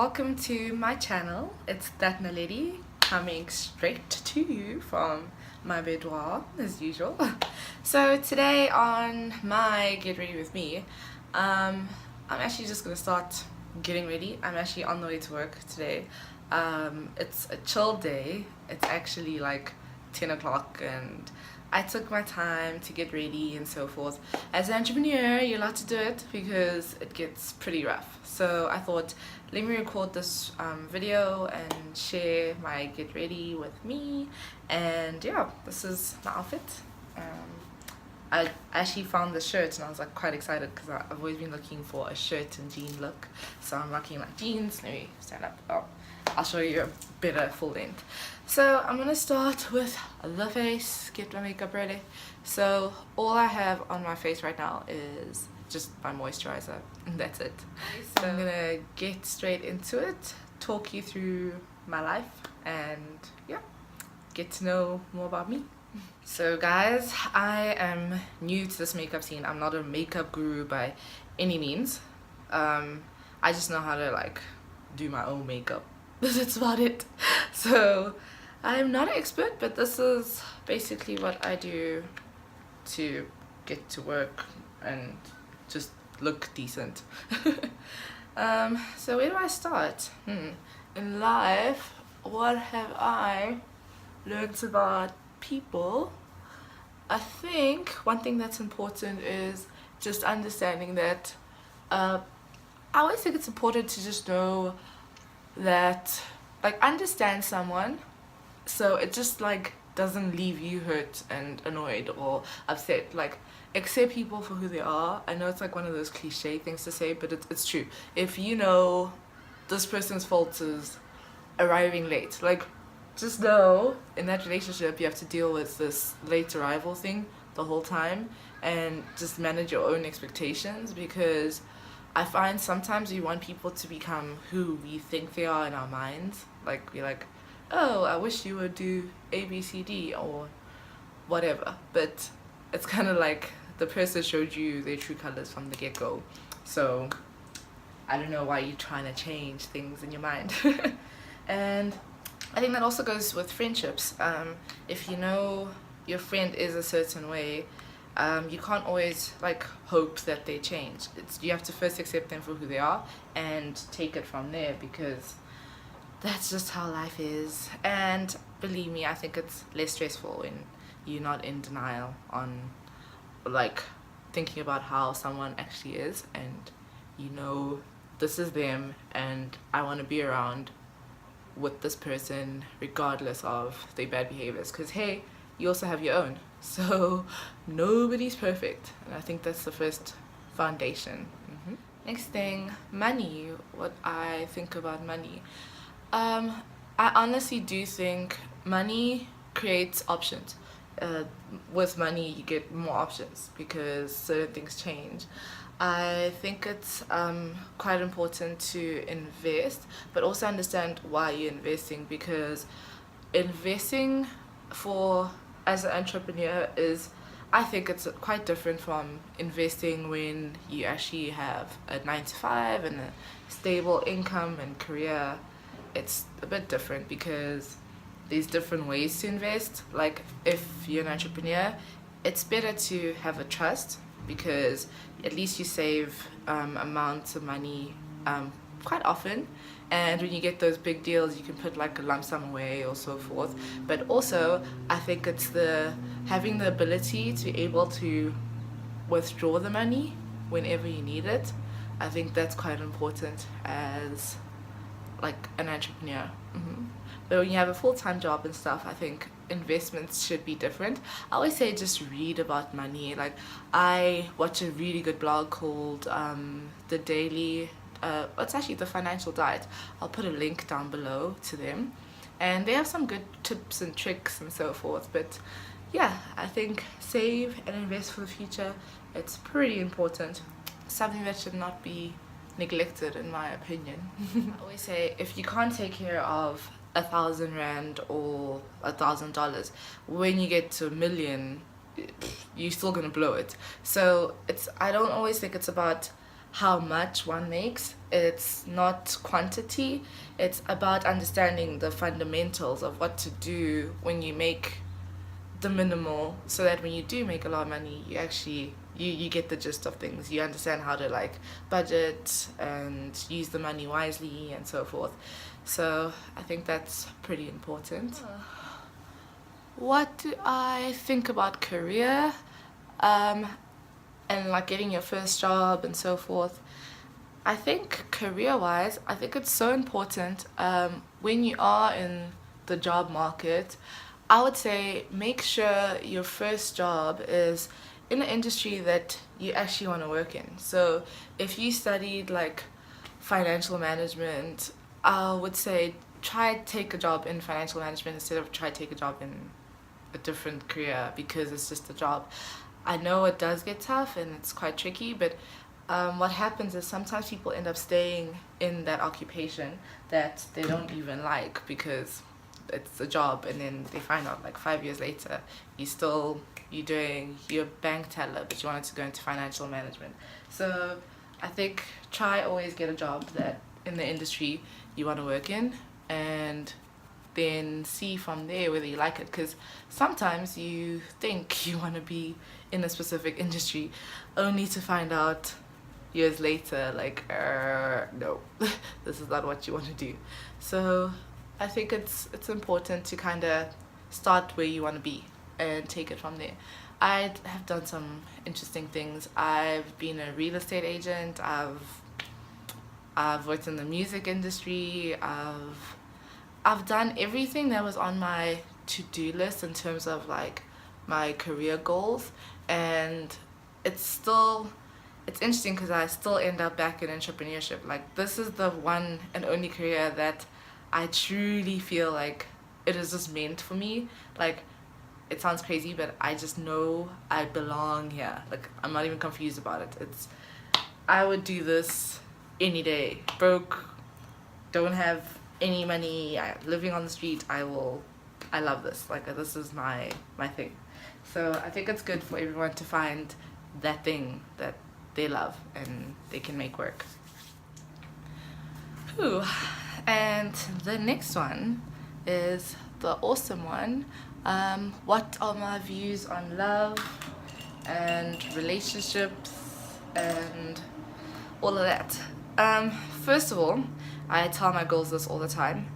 welcome to my channel. It's that Naledi coming straight to you from my boudoir as usual. So today on my Get Ready With Me, I'm actually just gonna start getting ready. I'm actually on the way to work today. It's a chill day. It's actually like 10 o'clock and I took my time to get ready and so forth. As an entrepreneur, you're allowed to do it because it gets pretty rough. So I thought, let me record this video and share my get ready with me. And yeah, this is my outfit. I actually found this shirt and I was like quite excited because I've always been looking for a shirt and jean look. So I'm rocking my jeans. Let me stand up. Oh, I'll show you a better full length. So I'm gonna start with the face, get my makeup ready. So all I have on my face right now is just my moisturizer and that's it. So I'm gonna get straight into it, talk you through my life and yeah, get to know more about me. So guys, I am new to this makeup scene. I'm not a makeup guru by any means. I just know how to like do my own makeup. That's about it. So I'm not an expert, but this is basically what I do to get to work and just look decent. So where do I start? In life, what have I learned about people? I think one thing that's important is just understanding that I always think it's important to just know that, like, understand someone so it just like doesn't leave you hurt and annoyed or upset. Like, accept people for who they are. I know it's like one of those cliche things to say, but it's true. If you know this person's fault is arriving late, like, just know in that relationship you have to deal with this late arrival thing the whole time and just manage your own expectations, because I find sometimes we want people to become who we think they are in our minds. Like, we're like, oh, I wish you would do A, B, C, D or whatever. But it's kind of like the person showed you their true colors from the get-go. So I don't know why you're trying to change things in your mind. And I think that also goes with friendships. If you know your friend is a certain way, you can't always like hope that they change. You have to first accept them for who they are and take it from there, because that's just how life is. And believe me, I think it's less stressful when you're not in denial on like thinking about how someone actually is, and you know this is them and I want to be around with this person regardless of their bad behaviors, because hey, you also have your own. So nobody's perfect, and I think that's the first foundation. Next thing, money. What I think about money. I honestly do think money creates options. With money you get more options because certain things change. I think it's quite important to invest, but also understand why you're investing, because investing for as an entrepreneur is, I think it's quite different from investing when you actually have a 9 to 5 and a stable income and career. It's a bit different because there's different ways to invest. Like, if you're an entrepreneur, it's better to have a trust, because at least you save amounts of money quite often, and when you get those big deals you can put like a lump sum away or so forth. But also I think it's having the ability to be able to withdraw the money whenever you need it. I think that's quite important as like an entrepreneur. But when you have a full-time job and stuff, I think investments should be different. I always say just read about money. Like, I watch a really good blog called The Daily, it's actually The Financial Diet. I'll put a link down below to them, and they have some good tips and tricks and so forth. But yeah, I think save and invest for the future. It's pretty important, something that should not be neglected in my opinion. I always say, if you can't take care of 1,000 rand or $1,000, when you get to 1,000,000 you're still gonna blow it. So I don't always think it's about how much one makes. It's not quantity. It's about understanding the fundamentals of what to do when you make the minimal, so that when you do make a lot of money, you actually you get the gist of things. You understand how to like budget and use the money wisely and so forth. So I think that's pretty important. What do I think about career? And like getting your first job and so forth. I think career-wise, I think it's so important when you are in the job market. I would say make sure your first job is in an industry that you actually want to work in. So if you studied like financial management, I would say try take a job in financial management instead of try take a job in a different career, because it's just a job. I know it does get tough and it's quite tricky, but what happens is sometimes people end up staying in that occupation that they don't even like because it's a job, and then they find out like 5 years later you're doing your bank teller, but you wanted to go into financial management. So I think try always get a job that in the industry you want to work in, and then see from there whether you like it, because sometimes you think you want to be in a specific industry only to find out years later like no, this is not what you want to do. So I think it's important to kind of start where you want to be and take it from there. I have done some interesting things. I've been a real estate agent. I've worked in the music industry. I've done everything that was on my to-do list in terms of like my career goals, and it's interesting because I still end up back in entrepreneurship. Like this is the one and only career that I truly feel like it is just meant for me. Like it sounds crazy, but I just know I belong here. Like I'm not even confused about it. I would do this any day. Broke, don't have any money, living on the street, I love this. Like this is my thing. So I think it's good for everyone to find that thing that they love and they can make work. Ooh. And the next one is the awesome one. What are my views on love and relationships and all of that? First of all, I tell my girls this all the time.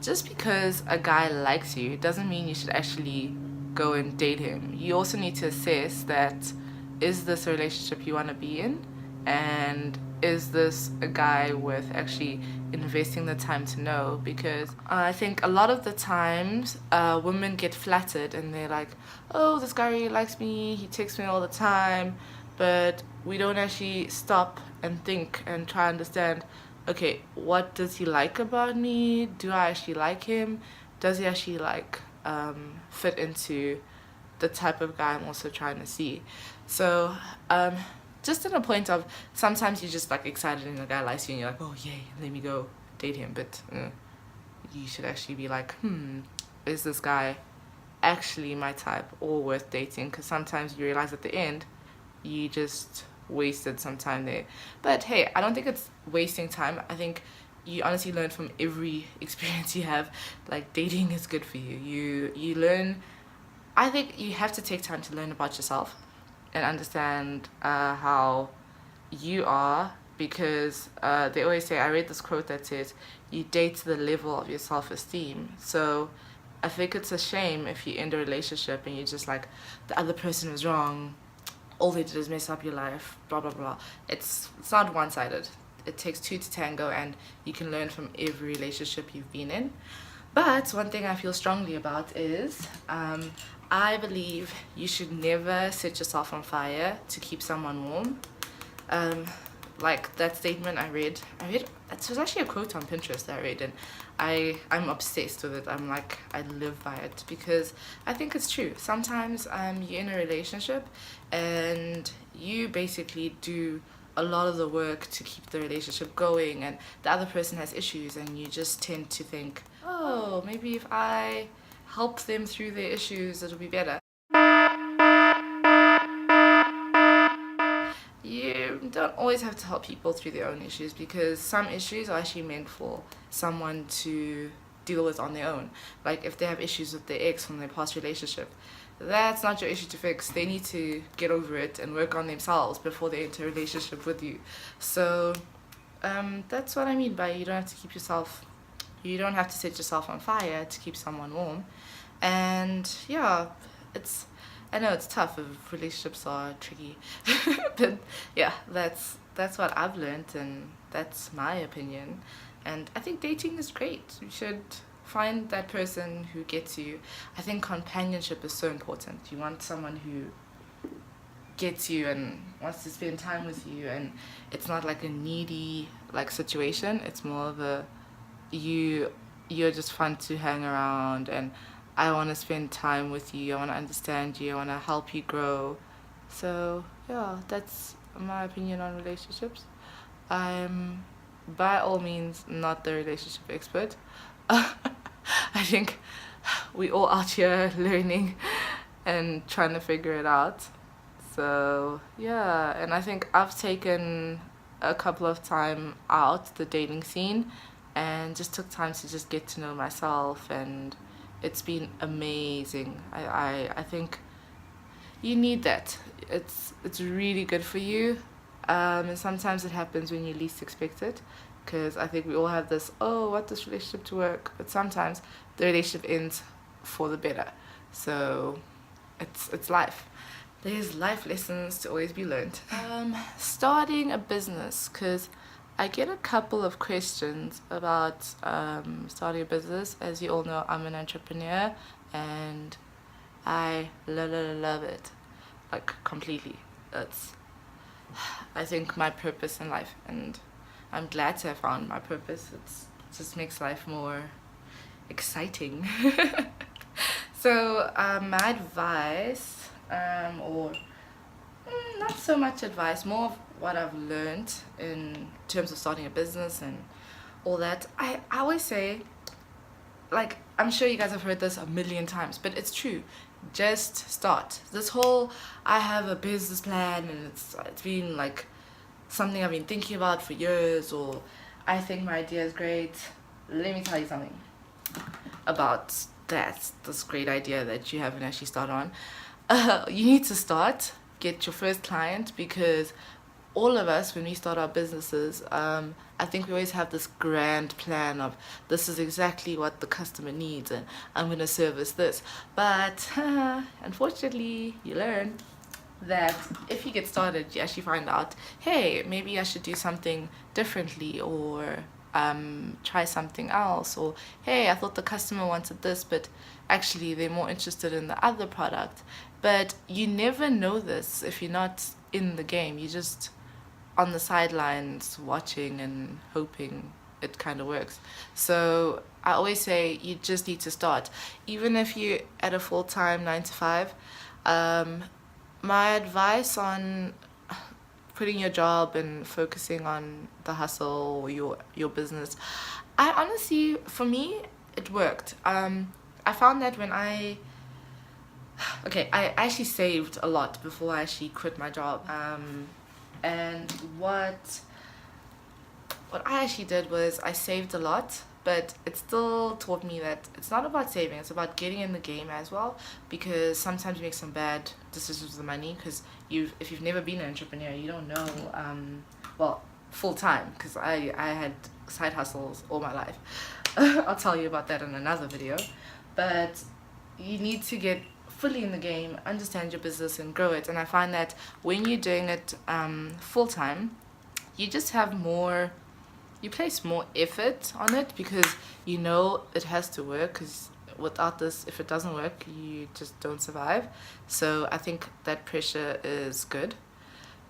Just because a guy likes you doesn't mean you should actually go and date him. You also need to assess that, is this a relationship you want to be in? And is this a guy worth actually investing the time to know? Because I think a lot of the times women get flattered and they're like, oh, this guy really likes me, he texts me all the time, but we don't actually stop and think and try to understand, okay, what does he like about me? Do I actually like him? Does he actually like fit into the type of guy I'm also trying to see? So just in a point of sometimes you're just like excited and the guy likes you and you're like, oh yay, let me go date him. But you should actually be like, is this guy actually my type or worth dating? Because sometimes you realize at the end you just wasted some time there. But hey, I don't think it's wasting time. I think you honestly learn from every experience you have. Like dating is good for you. You learn. I think you have to take time to learn about yourself and understand how you are, because they always say, I read this quote that says, you date to the level of your self-esteem. So I think it's a shame if you end a relationship and you're just like, the other person was wrong, all they did is mess up your life, blah blah blah. It's not one-sided. It takes two to tango, and you can learn from every relationship you've been in. But one thing I feel strongly about is I believe you should never set yourself on fire to keep someone warm. Like that statement I read, it was actually a quote on Pinterest that I read, and I'm obsessed with it. I'm like, I live by it, because I think it's true. Sometimes you're in a relationship and you basically do a lot of the work to keep the relationship going, and the other person has issues, and you just tend to think, oh, maybe if I help them through their issues it'll be better. You're don't always have to help people through their own issues, because some issues are actually meant for someone to deal with on their own. Like if they have issues with their ex from their past relationship, that's not your issue to fix. They need to get over it and work on themselves before they enter a relationship with you. So that's what I mean by you don't have to set yourself on fire to keep someone warm. And yeah, I know it's tough if relationships are tricky, but yeah, that's what I've learned, and that's my opinion. And I think dating is great. You should find that person who gets you. I think companionship is so important. You want someone who gets you and wants to spend time with you, and it's not like a needy like situation. It's more of a you're just fun to hang around, and I want to spend time with you, I want to understand you, I want to help you grow. So yeah, that's my opinion on relationships. I'm by all means not the relationship expert. I think we all out here learning and trying to figure it out. So yeah, and I think I've taken a couple of time out the dating scene and just took time to just get to know myself, and it's been amazing. I think you need that. It's really good for you, and sometimes it happens when you least expect it, because I think we all have this, oh, I want this relationship to work, but sometimes the relationship ends for the better. So it's life. There's life lessons to always be learned. Starting a business, because I get a couple of questions about starting a business. As you all know, I'm an entrepreneur, and I love it, like completely. That's, I think, my purpose in life, and I'm glad to have found my purpose. It just makes life more exciting. So my advice, or not so much advice, more of what I've learned in terms of starting a business and all that. I always say, like, I'm sure you guys have heard this a million times, but it's true. Just start. This whole I have a business plan and it's been like something I've been thinking about for years, or I think my idea is great. Let me tell you something about this great idea that you haven't actually started on. You need to start, get your first client, because all of us, when we start our businesses, I think we always have this grand plan of this is exactly what the customer needs and I'm going to service this. But unfortunately, you learn that if you get started, you actually find out, hey, maybe I should do something differently, or try something else, or hey, I thought the customer wanted this, but actually they're more interested in the other product. But you never know this if you're not in the game. You're just on the sidelines watching and hoping it kind of works. So I always say you just need to start, even if you're at a full-time 9 to 5. My advice on quitting your job and focusing on the hustle or your business, I honestly, for me, it worked. I found that when I actually saved a lot before I actually quit my job. And what I actually did was I saved a lot, but it still taught me that it's not about saving, it's about getting in the game as well, because sometimes you make some bad decisions with the money, because if you've never been an entrepreneur, you don't know, well, full time, because I had side hustles all my life. I'll tell you about that in another video. But you need to get fully in the game, understand your business and grow it. And I find that when you're doing it full time, you just have more, you place more effort on it, because you know it has to work, because without this, if it doesn't work, you just don't survive. So I think that pressure is good.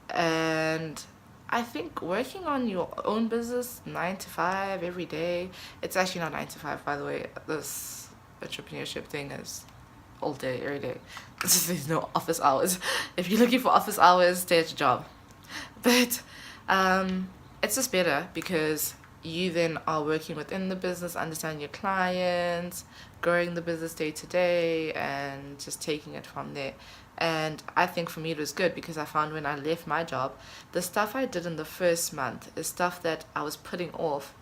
And I think working on your own business 9 to 5 every day, it's actually not 9 to 5, by the way. This entrepreneurship thing is all day, every day. There's no office hours. If you're looking for office hours, stay at your job. But it's just better, because you then are working within the business, understanding your clients, growing the business day to day, and just taking it from there. And I think for me it was good because I found when I left my job, the stuff I did in the first month is stuff that I was putting off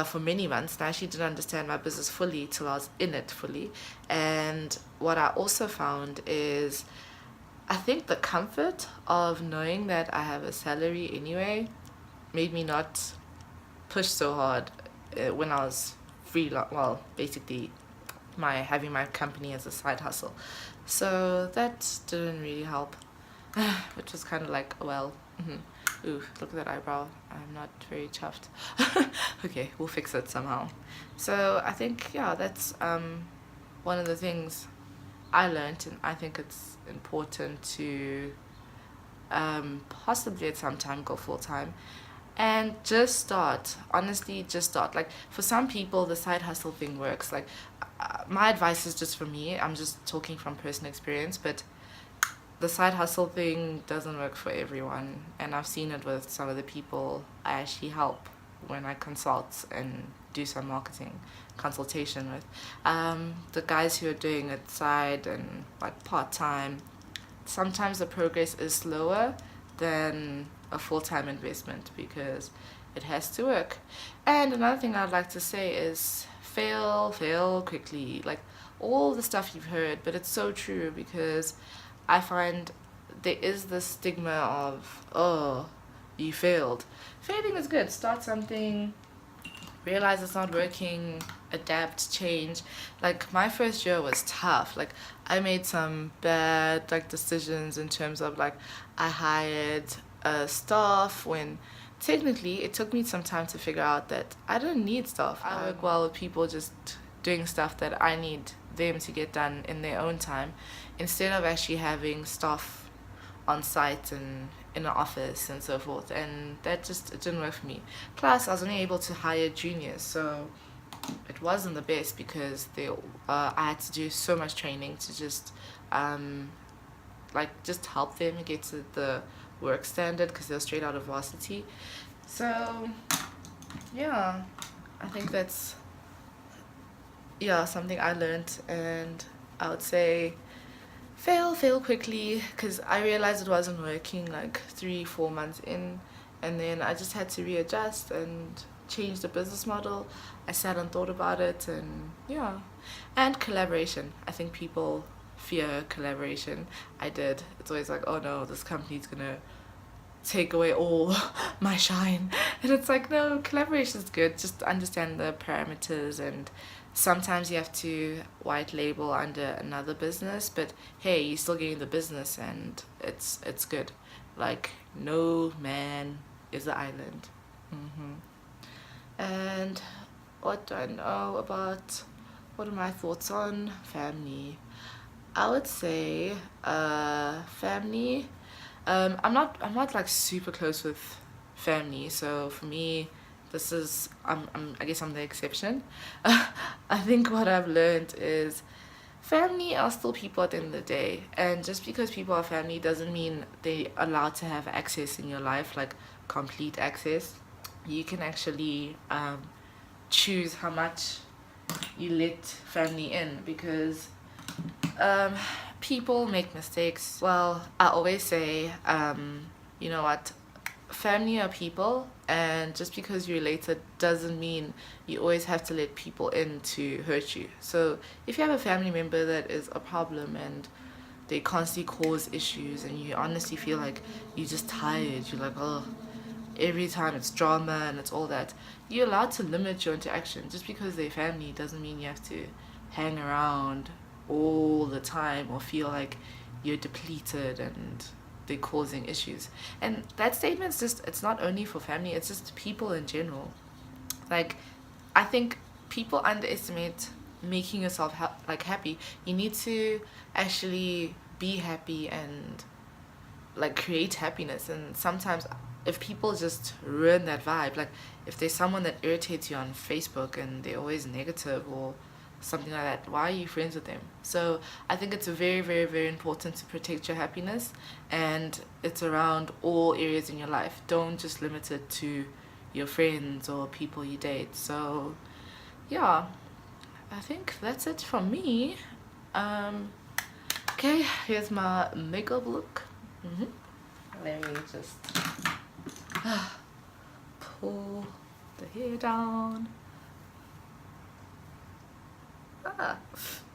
for many months, and I actually didn't understand my business fully till I was in it fully. And what I also found is I think the comfort of knowing that I have a salary anyway made me not push so hard when I was free. Well, basically, my having my company as a side hustle, so that didn't really help, which was kind of like, well, ooh, look at that eyebrow. I'm not very chuffed. Okay, we'll fix it somehow. So I think, yeah, that's one of the things I learned, and I think it's important to possibly at some time go full time and just start. Honestly, just start. Like for some people, the side hustle thing works. Like my advice is just for me. I'm just talking from personal experience, but the side hustle thing doesn't work for everyone, and I've seen it with some of the people I actually help when I consult and do some marketing consultation with. The guys who are doing it side and like part-time, sometimes the progress is slower than a full-time investment because it has to work. And another thing I'd like to say is fail quickly. Like all the stuff you've heard, but it's so true because I find there is this stigma of, oh, you failed. Failing is good. Start something, realize it's not working, adapt, change. Like my first year was tough. Like I made some bad like decisions in terms of like I hired staff when technically it took me some time to figure out that I don't need staff. I work well with people just doing stuff that I need them to get done in their own time instead of actually having staff on site and in an office and so forth, and that just it didn't work for me. Plus I was only able to hire juniors, so it wasn't the best because I had to do so much training to just just help them get to the work standard because they're straight out of varsity. So yeah, I think that's something I learned, and I would say fail quickly because I realized it wasn't working like 3-4 months in, and then I just had to readjust and change the business model. I sat and thought about it, and and collaboration. I think people fear collaboration. I did. It's always like, oh no, this company's gonna take away all my shine, and it's like, no, collaboration is good. Just understand the parameters, and sometimes you have to white label under another business, but hey, you're still getting the business, and it's good. Like no man is an island. And what do I know about, what are my thoughts on family? I would say family, I'm not like super close with family, so for me this is I guess I'm the exception. I think what I've learned is family are still people at the end of the day, and just because people are family doesn't mean they're allowed to have access in your life, like complete access. You can actually choose how much you let family in, because people make mistakes. Well, I always say, you know what, family are people, and just because you're related doesn't mean you always have to let people in to hurt you. So if you have a family member that is a problem and they constantly cause issues, and you honestly feel like you're just tired, you're like, oh, every time it's drama and it's all that, you're allowed to limit your interaction. Just because they're family doesn't mean you have to hang around all the time or feel like you're depleted and they're causing issues. And that statement's just, it's not only for family, it's just people in general. Like, I think people underestimate making yourself happy. You need to actually be happy and like create happiness. And sometimes if people just ruin that vibe, like if there's someone that irritates you on Facebook and they're always negative or something like that, why are you friends with them? So I think it's very, very, very important to protect your happiness, and it's around all areas in your life. Don't just limit it to your friends or people you date. So yeah, I think that's it from me. Okay, here's my makeup look. Let me just pull the hair down.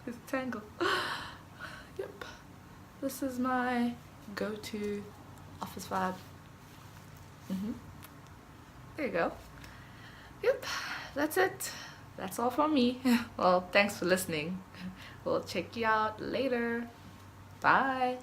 It's a tangle. Yep, this is my go-to office vibe. There you go. Yep, that's it. That's all from me. Well, thanks for listening. We'll check you out later. Bye.